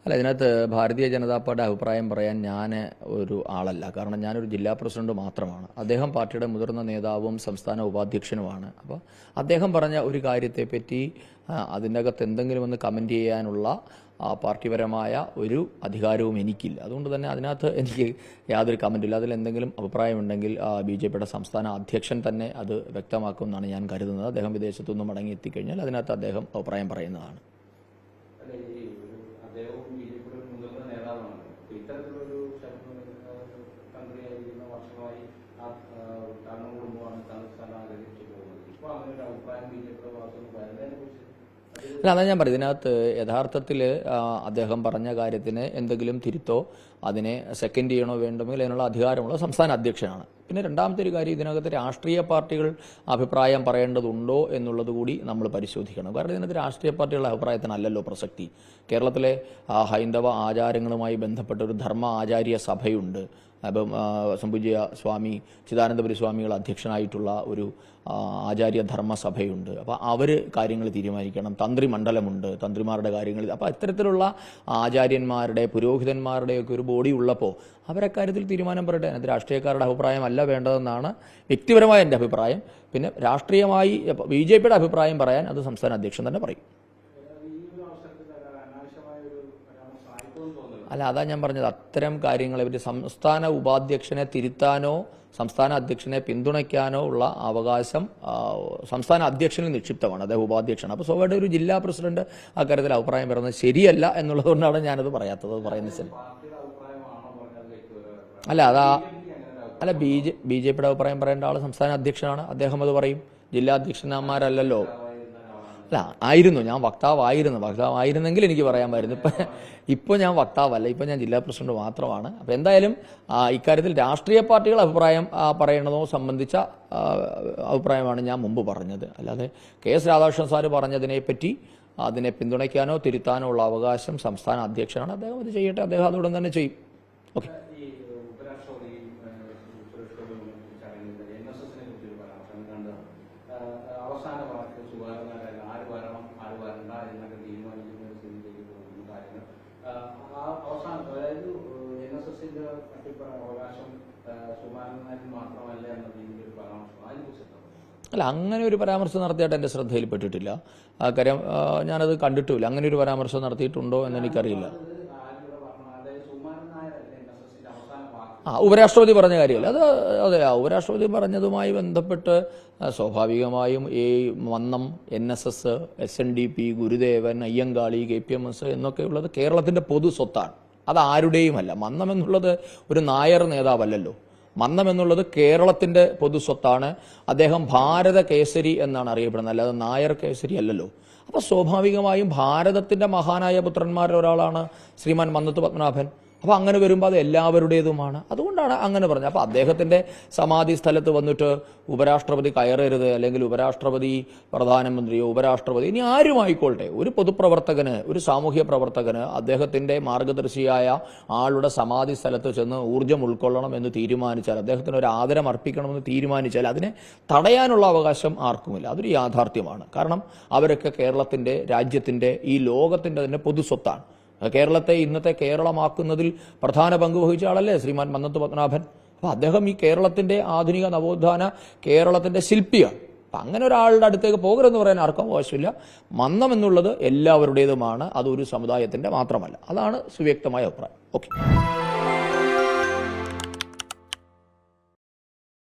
അല്ല, ഇതിനകത്ത് ഭാരതീയ ജനതാ പാർട്ടിയുടെ അഭിപ്രായം പറയാൻ ഞാൻ ഒരു ആളല്ല. കാരണം ഞാനൊരു ജില്ലാ പ്രസിഡന്റ് മാത്രമാണ്. അദ്ദേഹം പാർട്ടിയുടെ മുതിർന്ന നേതാവും സംസ്ഥാന ഉപാധ്യക്ഷനുമാണ്. അപ്പോൾ അദ്ദേഹം പറഞ്ഞ ഒരു കാര്യത്തെപ്പറ്റി അതിൻ്റെ അകത്ത് എന്തെങ്കിലും ഒന്ന് കമൻറ്റ് ചെയ്യാനുള്ള പാർട്ടിപരമായ ഒരു അധികാരവും എനിക്കില്ല. അതുകൊണ്ട് തന്നെ അതിനകത്ത് എനിക്ക് യാതൊരു കമൻറ്റില്ല. അതിലെന്തെങ്കിലും അഭിപ്രായമുണ്ടെങ്കിൽ BJPയുടെ സംസ്ഥാന അധ്യക്ഷൻ തന്നെ അത് വ്യക്തമാക്കുമെന്നാണ് ഞാൻ കരുതുന്നത്. അദ്ദേഹം വിദേശത്തുനിന്ന് മടങ്ങി എത്തിക്കഴിഞ്ഞാൽ അതിനകത്ത് അദ്ദേഹം അഭിപ്രായം പറയുന്നതാണ്. അല്ല, അതാ ഞാൻ പറയും, ഇതിനകത്ത് യഥാർത്ഥത്തിൽ അദ്ദേഹം പറഞ്ഞ കാര്യത്തിന് എന്തെങ്കിലും തിരുത്തോ അതിനെ സെക്കൻഡ് ചെയ്യണോ വേണ്ടുമെങ്കിൽ അതിനുള്ള അധികാരമുള്ള സംസ്ഥാന അധ്യക്ഷനാണ്. പിന്നെ രണ്ടാമത്തെ ഒരു കാര്യം, ഇതിനകത്ത് രാഷ്ട്രീയ പാർട്ടികൾ അഭിപ്രായം പറയേണ്ടതുണ്ടോ എന്നുള്ളത് കൂടി നമ്മൾ പരിശോധിക്കണം. കാരണം ഇതിനകത്ത് രാഷ്ട്രീയ പാർട്ടികളുടെ അഭിപ്രായത്തിനല്ലല്ലോ പ്രസക്തി. കേരളത്തിലെ ഹൈന്ദവ ആചാരങ്ങളുമായി ബന്ധപ്പെട്ട ഒരു ധർമ്മ ആചാര്യ സഭയുണ്ട്. അപ്പം സംപൂജ്യ സ്വാമി ചിദാനന്ദപുരി സ്വാമികൾ അധ്യക്ഷനായിട്ടുള്ള ഒരു ആചാര്യധർമ്മ സഭയുണ്ട്. അപ്പോൾ അവർ കാര്യങ്ങൾ തീരുമാനിക്കണം. തന്ത്രി മണ്ഡലമുണ്ട്, തന്ത്രിമാരുടെ കാര്യങ്ങൾ. അപ്പോൾ ഇത്തരത്തിലുള്ള ആചാര്യന്മാരുടെ പുരോഹിതന്മാരുടെയൊക്കെ ഒരു ബോഡി ഉള്ളപ്പോൾ അവരെക്കാര്യത്തിൽ തീരുമാനം പറയട്ടെ. അതിനകത്ത് രാഷ്ട്രീയക്കാരുടെ അഭിപ്രായം അല്ല വേണ്ടതെന്നാണ് വ്യക്തിപരമായ എൻ്റെ അഭിപ്രായം. പിന്നെ രാഷ്ട്രീയമായി BJPയുടെ അഭിപ്രായം പറയാൻ അത് സംസ്ഥാന അധ്യക്ഷൻ തന്നെ പറയും. അല്ല, അതാ ഞാൻ പറഞ്ഞത്, അത്തരം കാര്യങ്ങളെ പറ്റി സംസ്ഥാന ഉപാധ്യക്ഷനെ തിരുത്താനോ സംസ്ഥാന അധ്യക്ഷനെ പിന്തുണയ്ക്കാനോ ഉള്ള അവകാശം സംസ്ഥാന അധ്യക്ഷനിൽ നിക്ഷിപ്തമാണ്. അദ്ദേഹം ഉപാധ്യക്ഷനാണ്. അപ്പോൾ സ്വാഭാവിക ഒരു ജില്ലാ പ്രസിഡന്റ് അക്കാര്യത്തിൽ അഭിപ്രായം പറയുന്നത് ശരിയല്ല എന്നുള്ളത് കൊണ്ടാണ് ഞാനത് പറയാത്തത്. പറയുന്നത് ശരി അല്ല, അല്ല BJPയുടെ അഭിപ്രായം പറയേണ്ട ആൾ സംസ്ഥാന അധ്യക്ഷനാണ്. അദ്ദേഹം അത് പറയും. ജില്ലാ അധ്യക്ഷന്മാരല്ലല്ലോ. അല്ല, ആയിരുന്നു, ഞാൻ വക്താവായിരുന്നെങ്കിൽ എനിക്ക് പറയാമായിരുന്നു. ഇപ്പോൾ ഞാൻ വക്താവല്ല, ഇപ്പോൾ ഞാൻ ജില്ലാ പ്രസിഡന്റ് മാത്രമാണ്. അപ്പോൾ എന്തായാലും ഇക്കാര്യത്തിൽ രാഷ്ട്രീയ പാർട്ടികൾ അഭിപ്രായം പറയണതോ സംബന്ധിച്ച അഭിപ്രായമാണ് ഞാൻ മുമ്പ് പറഞ്ഞത്. അല്ലാതെ KS രാധാകൃഷ്ണൻ സാറ് പറഞ്ഞതിനെപ്പറ്റി അതിനെ പിന്തുണയ്ക്കാനോ തിരുത്താനോ ഉള്ള അവകാശം സംസ്ഥാന അധ്യക്ഷനാണ്. അദ്ദേഹം അത് ചെയ്യട്ടെ, അദ്ദേഹം അതുടൻ തന്നെ ചെയ്യും. ഓക്കെ. അല്ല, അങ്ങനെ ഒരു പരാമർശം നടത്തിയിട്ട് എൻ്റെ ശ്രദ്ധയിൽപ്പെട്ടിട്ടില്ല. ആ കാര്യം ഞാനത് കണ്ടിട്ടുമില്ല. അങ്ങനെ ഒരു പരാമർശം നടത്തിയിട്ടുണ്ടോ എന്ന് എനിക്കറിയില്ല. ഉപരാഷ്ട്രപതി പറഞ്ഞ കാര്യമല്ല അത്. അതെ, ഉപരാഷ്ട്രപതി പറഞ്ഞതുമായി ബന്ധപ്പെട്ട് സ്വാഭാവികമായും ഈ മന്നം, NSS, SNDP, ഗുരുദേവൻ, അയ്യങ്കാളി, KPMS എന്നൊക്കെയുള്ളത് കേരളത്തിൻ്റെ പൊതു സ്വത്താണ്. അത് ആരുടെയുമല്ല. മന്നം എന്നുള്ളത് ഒരു നായർ നേതാവല്ലല്ലോ. മന്നം എന്നുള്ളത് കേരളത്തിന്റെ പൊതുസ്വത്താണ്. അദ്ദേഹം ഭാരത കേസരി എന്നാണ് അറിയപ്പെടുന്നത്, അല്ലാതെ നായർ കേസരി അല്ലല്ലോ. അപ്പോൾ സ്വാഭാവികമായും ഭാരതത്തിന്റെ മഹാനായ പുത്രന്മാരിൽ ഒരാളാണ് ശ്രീമാൻ മന്നത്ത് പത്മനാഭൻ. അപ്പോൾ അങ്ങനെ വരുമ്പോൾ അത് എല്ലാവരുടേതുമാണ്. അതുകൊണ്ടാണ് അങ്ങനെ പറഞ്ഞത്. അപ്പോൾ അദ്ദേഹത്തിന്റെ സമാധി സ്ഥലത്ത് വന്നിട്ട് ഉപരാഷ്ട്രപതി കയറരുത്, അല്ലെങ്കിൽ ഉപരാഷ്ട്രപതി പ്രധാനമന്ത്രിയോ ഉപരാഷ്ട്രപതി ഇനി ആരുമായിക്കോട്ടെ, ഒരു പൊതുപ്രവർത്തകന്, ഒരു സാമൂഹ്യ പ്രവർത്തകന് അദ്ദേഹത്തിന്റെ മാർഗദർശിയായ ആളുടെ സമാധി സ്ഥലത്ത് ചെന്ന് ഊർജ്ജം ഉൾക്കൊള്ളണം എന്ന് തീരുമാനിച്ചാൽ, അദ്ദേഹത്തിന് ഒരു ആദരം അർപ്പിക്കണമെന്ന് തീരുമാനിച്ചാൽ അതിനെ തടയാനുള്ള അവകാശം ആർക്കുമില്ല. അതൊരു യാഥാർത്ഥ്യമാണ്. കാരണം അവരൊക്കെ കേരളത്തിന്റെ, രാജ്യത്തിന്റെ, ഈ ലോകത്തിന്റെ തന്നെ പൊതുസ്വത്താണ്. കേരളത്തെ ഇന്നത്തെ കേരളമാക്കുന്നതിൽ പ്രധാന പങ്ക് വഹിച്ച ആളല്ലേ ശ്രീമാൻ മന്നത്ത് പത്മനാഭൻ. അപ്പോൾ അദ്ദേഹം ഈ കേരളത്തിന്റെ ആധുനിക നവോത്ഥാന കേരളത്തിന്റെ ശില്പിയാണ്. അപ്പം അങ്ങനെ ഒരാളുടെ അടുത്തേക്ക് പോകരുതെന്ന് പറയാൻ ആർക്കും അവകാശമില്ല. മന്നം എന്നുള്ളത് എല്ലാവരുടേതുമാണ്, അതൊരു സമുദായത്തിന്റെ മാത്രമല്ല. അതാണ് സുവ്യക്തമായ അഭിപ്രായം. ഓക്കെ.